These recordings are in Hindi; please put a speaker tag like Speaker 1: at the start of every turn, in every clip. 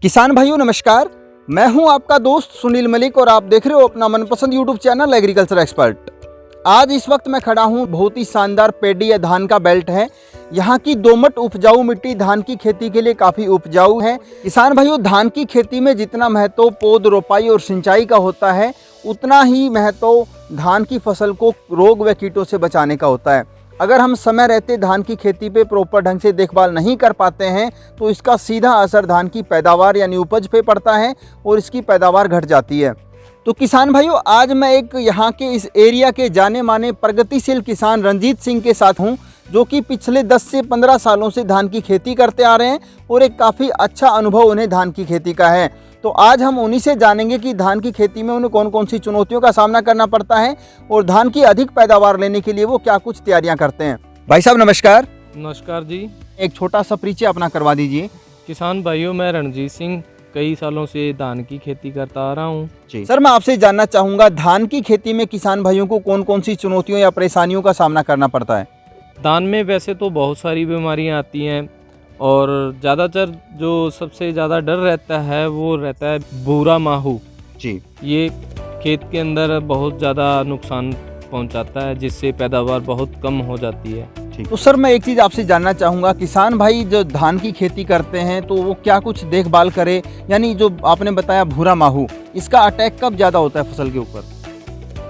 Speaker 1: किसान भाइयों नमस्कार, मैं हूं आपका दोस्त सुनील मलिक और आप देख रहे हो अपना मनपसंद यूट्यूब चैनल एग्रीकल्चर एक्सपर्ट। आज इस वक्त मैं खड़ा हूं, बहुत ही शानदार पेडी या धान का बेल्ट है। यहां की दोमट उपजाऊ मिट्टी धान की खेती के लिए काफ़ी उपजाऊ है। किसान भाइयों, धान की खेती में जितना महत्व पौध रोपाई और सिंचाई का होता है, उतना ही महत्व धान की फसल को रोग व कीटों से बचाने का होता है। अगर हम समय रहते धान की खेती पे प्रॉपर ढंग से देखभाल नहीं कर पाते हैं तो इसका सीधा असर धान की पैदावार यानी उपज पे पड़ता है और इसकी पैदावार घट जाती है। तो किसान भाइयों, आज मैं एक यहाँ के इस एरिया के जाने माने प्रगतिशील किसान रंजीत सिंह के साथ हूँ, जो कि पिछले 10 से 15 सालों से धान की खेती करते आ रहे हैं और एक काफ़ी अच्छा अनुभव उन्हें धान की खेती का है। तो आज हम उन्हीं से जानेंगे कि धान की खेती में उन्हें कौन कौन सी चुनौतियों का सामना करना पड़ता है और धान की अधिक पैदावार लेने के लिए वो क्या कुछ तैयारियां करते हैं। भाई साहब नमस्कार।
Speaker 2: नमस्कार जी।
Speaker 1: एक छोटा सा परिचय अपना करवा दीजिए।
Speaker 2: किसान भाइयों, मैं रणजीत सिंह कई सालों से धान की खेती करता आ रहा हूँ
Speaker 1: जी। सर, मैं आपसे जानना चाहूँगा, धान की खेती में किसान भाइयों को कौन कौन सी चुनौतियों या परेशानियों का सामना करना पड़ता है?
Speaker 2: धान में वैसे तो बहुत सारी बीमारियाँ आती हैं और ज़्यादातर जो सबसे ज़्यादा डर रहता है वो रहता है भूरा माहू
Speaker 1: जी।
Speaker 2: ये खेत के अंदर बहुत ज़्यादा नुकसान पहुंचाता है, जिससे पैदावार बहुत कम हो जाती है।
Speaker 1: तो सर, मैं एक चीज़ आपसे जानना चाहूँगा, किसान भाई जो धान की खेती करते हैं तो वो क्या कुछ देखभाल करे, यानी जो आपने बताया भूरा माहू, इसका अटैक कब ज़्यादा होता है फसल के ऊपर?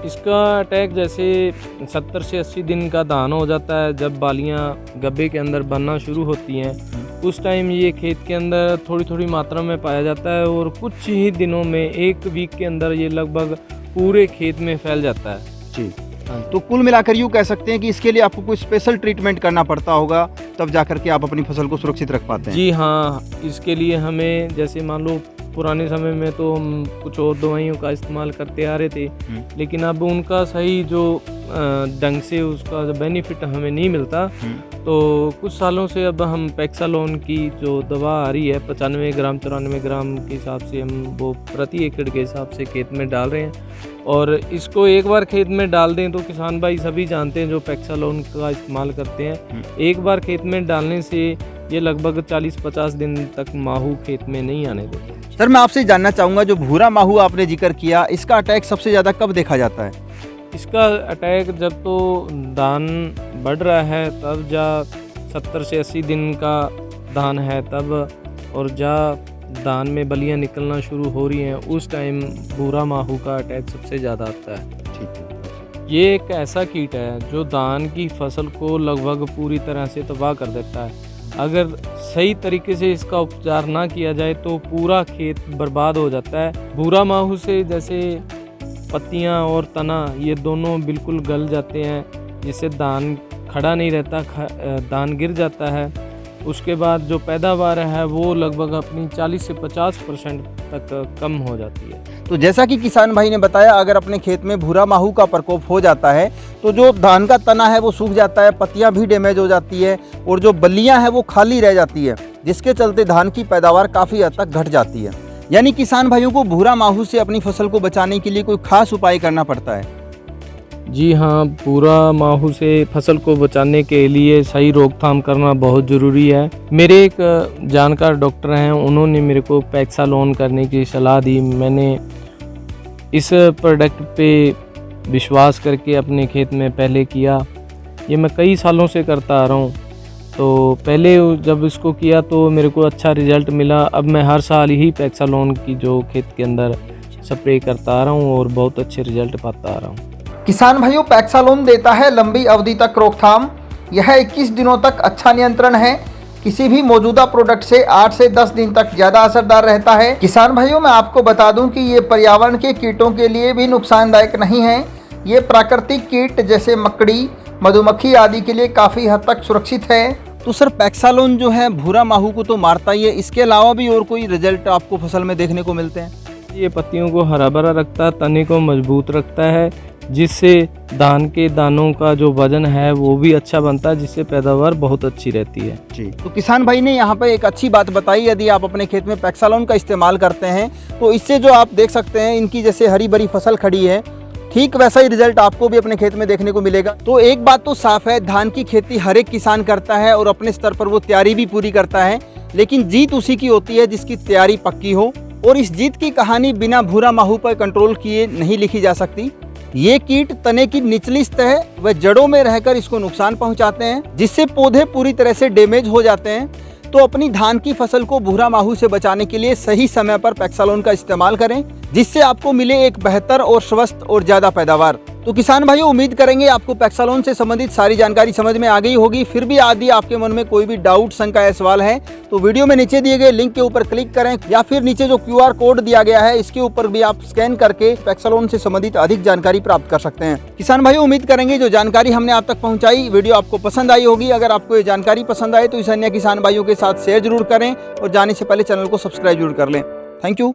Speaker 2: इसका अटैक जैसे 70 से 80 दिन का धान हो जाता है, जब बालियां गब्बे के अंदर बनना शुरू होती हैं, उस टाइम ये खेत के अंदर थोड़ी थोड़ी मात्रा में पाया जाता है और कुछ ही दिनों में, एक वीक के अंदर ये लगभग पूरे खेत में फैल जाता है
Speaker 1: जी। तो कुल मिलाकर यूँ कह सकते हैं कि इसके लिए आपको कोई स्पेशल ट्रीटमेंट करना पड़ता होगा, तब जाकर के आप अपनी फसल को सुरक्षित रख पाते हैं।
Speaker 2: जी हाँ, इसके लिए हमें जैसे मान लो पुराने समय में तो हम कुछ और दवाइयों का इस्तेमाल करते आ रहे थे, लेकिन अब उनका सही जो ढंग से उसका बेनिफिट हमें नहीं मिलता। तो कुछ सालों से अब हम पैक्सालोन की जो दवा आ रही है 95 ग्राम 94 ग्राम के हिसाब से हम वो प्रति एकड़ के हिसाब से खेत में डाल रहे हैं। और इसको एक बार खेत में डाल दें तो किसान भाई सभी जानते हैं जो पैक्सालोन का इस्तेमाल करते हैं, एक बार खेत में डालने से ये लगभग 40-50 दिन तक माहू खेत में नहीं आने देते।
Speaker 1: सर, मैं आपसे जानना चाहूँगा, जो भूरा माहू आपने जिक्र किया, इसका अटैक सबसे ज़्यादा कब देखा जाता है?
Speaker 2: इसका अटैक जब तो धान बढ़ रहा है तब, जा 70 से 80 दिन का धान है तब, और जा धान में बलियां निकलना शुरू हो रही हैं उस टाइम भूरा माहू का अटैक सबसे ज़्यादा आता है।
Speaker 1: ठीक है।
Speaker 2: ये एक ऐसा कीट है जो धान की फसल को लगभग पूरी तरह से तबाह कर देता है। अगर सही तरीके से इसका उपचार ना किया जाए तो पूरा खेत बर्बाद हो जाता है। भूरा माहू से जैसे पत्तियां और तना ये दोनों बिल्कुल गल जाते हैं, जिससे धान खड़ा नहीं रहता, धान गिर जाता है। उसके बाद जो पैदावार है वो लगभग अपनी 40 से 50% तक कम हो जाती है।
Speaker 1: तो जैसा कि किसान भाई ने बताया, अगर अपने खेत में भूरा माहू का प्रकोप हो जाता है तो जो धान का तना है वो सूख जाता है, पत्तियां भी डैमेज हो जाती है और जो बल्लियां हैं वो खाली रह जाती है, जिसके चलते धान की पैदावार काफ़ी हद तक घट जाती है। यानी किसान भाइयों को भूरा माहू से अपनी फसल को बचाने के लिए कोई खास उपाय करना पड़ता है।
Speaker 2: जी हाँ, भूरा माहू से फसल को बचाने के लिए सही रोकथाम करना बहुत ज़रूरी है। मेरे एक जानकार डॉक्टर हैं, उन्होंने मेरे को पैक्सालोन करने की सलाह दी। मैंने इस प्रोडक्ट पे विश्वास करके अपने खेत में पहले किया। ये मैं कई सालों से करता आ रहा हूँ। तो पहले जब इसको किया तो मेरे को अच्छा रिज़ल्ट मिला। अब मैं हर साल ही पैक्सालोन की जो खेत के अंदर स्प्रे करता आ रहा हूँ और बहुत अच्छे रिज़ल्ट पाता आ रहा हूँ।
Speaker 1: किसान भाइयों, पैक्सालोन देता है लंबी अवधि तक रोकथाम। यह 21 दिनों तक अच्छा नियंत्रण है। किसी भी मौजूदा प्रोडक्ट से 8 से 10 दिन तक ज़्यादा असरदार रहता है। किसान भाइयों, मैं आपको बता दूं कि ये पर्यावरण के कीटों के लिए भी नुकसानदायक नहीं है। ये प्राकृतिक कीट जैसे मकड़ी, मधुमक्खी आदि के लिए काफ़ी हद तक सुरक्षित है। तो सर, पैक्सालोन जो है भूरा माहू को तो मारता ही है, इसके अलावा भी और कोई रिजल्ट आपको फसल में देखने को मिलते हैं?
Speaker 2: ये पत्तियों को हरा भरा रखता है, तने को मजबूत रखता है, जिससे धान के दानों का जो वजन है वो भी अच्छा बनता है, जिससे पैदावार बहुत अच्छी रहती है
Speaker 1: जी। तो किसान भाई ने यहाँ पे एक अच्छी बात बताई, यदि आप अपने खेत में पैक्सालोन का इस्तेमाल करते हैं तो इससे जो आप देख सकते हैं, इनकी जैसे हरी भरी फसल खड़ी है ठीक वैसा ही रिजल्ट आपको भी अपने खेत में देखने को मिलेगा। तो एक बात तो साफ है, धान की खेती हर एक किसान करता है और अपने स्तर पर वो तैयारी भी पूरी करता है, लेकिन जीत उसी की होती है जिसकी तैयारी पक्की हो। और इस जीत की कहानी बिना भूरा माहू पर कंट्रोल किए नहीं लिखी जा सकती। ये कीट तने की निचली सतह व जड़ों में रहकर इसको नुकसान पहुंचाते हैं, जिससे पौधे पूरी तरह से डैमेज हो जाते हैं। तो अपनी धान की फसल को भूरा माहू से बचाने के लिए सही समय पर पैक्सालोन का इस्तेमाल करें, जिससे आपको मिले एक बेहतर और स्वस्थ और ज्यादा पैदावार। तो किसान भाइयों, उम्मीद करेंगे आपको पैक्सालोन से संबंधित सारी जानकारी समझ में आ गई होगी। फिर भी यदि आपके मन में कोई भी डाउट, शंका या सवाल है तो वीडियो में नीचे दिए गए लिंक के ऊपर क्लिक करें, या फिर नीचे जो QR कोड दिया गया है इसके ऊपर भी आप स्कैन करके पैक्सालोन से संबंधित अधिक जानकारी प्राप्त कर सकते हैं। किसान भाइयों, उम्मीद करेंगे जो जानकारी हमने आप तक पहुंचाई वीडियो आपको पसंद आई होगी। अगर आपको ये जानकारी पसंद आए तो इसे अन्य किसान भाइयों के साथ शेयर जरूर करें और जाने से पहले चैनल को सब्सक्राइब जरूर कर लें। Thank you.